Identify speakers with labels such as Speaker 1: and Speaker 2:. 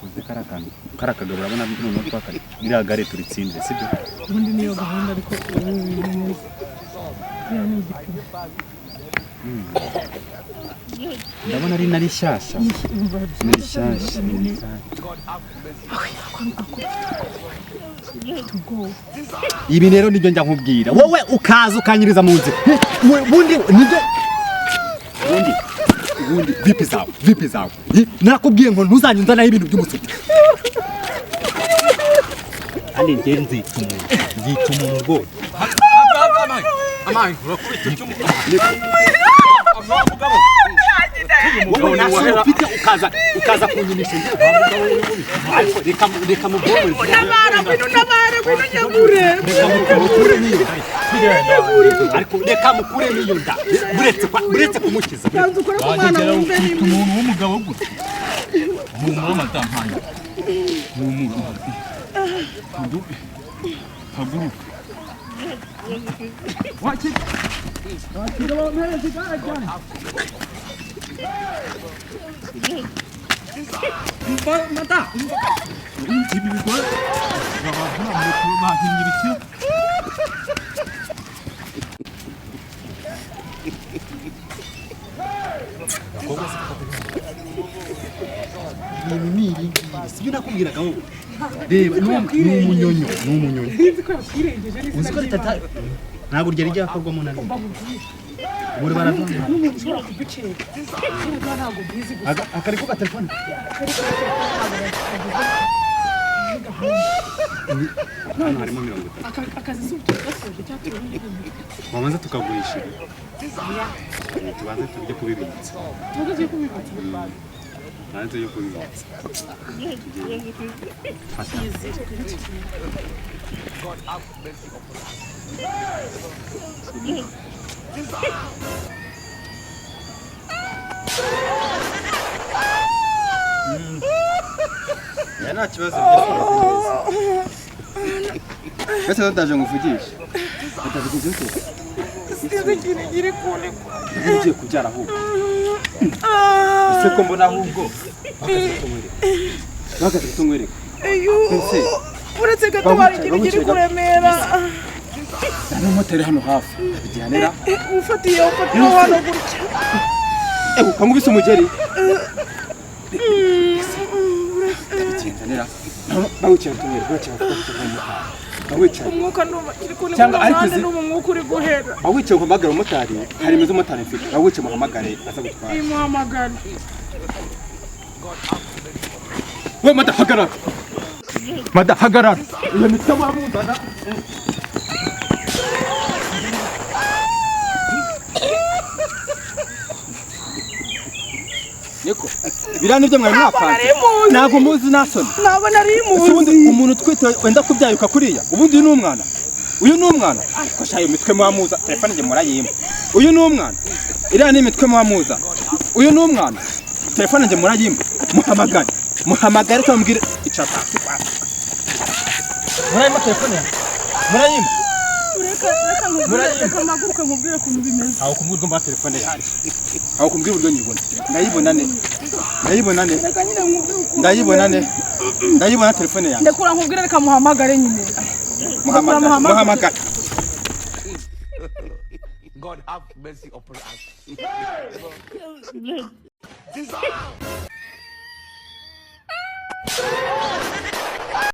Speaker 1: uze karakagabura abona none twakari iriya gare turitsindire sibyo
Speaker 2: ubundi niyo gahunda ariko
Speaker 1: ndabona ari nari shyashya ibi rero nibyo njya nkubwira wowe ukaza ukanyiriza mu nzira ubundi nibyo ubundi vipi zawe nakubwiye ngo ntuzanyunzanaho ibintu by'umusuti kandi njye nzituma umugore amayi urakubita icyuma umugabo ufite ukaza kunyinisha reka mugore reka mukure n'iyo nda buretse kumukiza
Speaker 2: wagegera ufite
Speaker 3: umuntu w'umugabo gutya umuntu w'amatampanya haguruka wakira wampereza igare cyane mata ibi bigore bahinnye ibiti
Speaker 1: sibyo nakubwiraga wowe reba ni umunyonyo uzi ko ritata ntabwo ryari ryakorwamo na none ubu baravanga akariko ka telefone hano harimo 30
Speaker 2: akazi z'ubutuzi cyatuye
Speaker 1: wabanza tukagurisha tubanze tujye kubibitsa nanze yo kubibitsa God have mercy upon us. Yana kibazo Ese ntaje nguvugisha. Atavuze ko.
Speaker 2: Sinigire kone.
Speaker 1: Ngiye kubyara ahubwo. Ese ko mbona ahubwo. Bakaze tumwereka. Ese
Speaker 2: uretse gato bari ikintu kiri kuremera.
Speaker 1: Hano moteri hano hafi. Bijyanira.
Speaker 2: Ufatiye hano gutya.
Speaker 1: Kamubise umugeri. Bijyanira. Bawucye tumwereka. Bawucye.
Speaker 2: Umwuka ndumva kiri kone n'umwuka uri guhera.
Speaker 1: Bawucye uhamagara umotari. Hari imizo umotari mfite. Bawucye muhamagare aza gutwara.
Speaker 2: Imuhamagara.
Speaker 1: We madahagarara. Madahagarara. Iyo mitwe mwamuzana. Niko. Birani byo mwari mwapanze. Nago muzi nasoni.
Speaker 2: Nabo nari muzi.
Speaker 1: Ubundi umuntu twite wenda kubyayuka kuriya. Ubundi ni umwana. Uyu ni umwana. Ko shayo mitwe mwamuza. Telefone nge murayima. Uyu ni umwana. Iriya ni mitwe mwamuza. Uyu ni umwana. Telefone nge murayima. Muhamagare cyambwire icata. Murayima telefone. Murayima.
Speaker 2: Reka maguruka nkubwire kuntu bimeze.
Speaker 1: Aho kumbwira mba telefone yaje. Aho kumbwira uburyo nyibona. Ndayibona ne. Ndayibona telefone yaje.
Speaker 2: Ndekura nkubwire reka muhamagare nyine.
Speaker 1: Muhamagare.
Speaker 4: God have mercy upon us.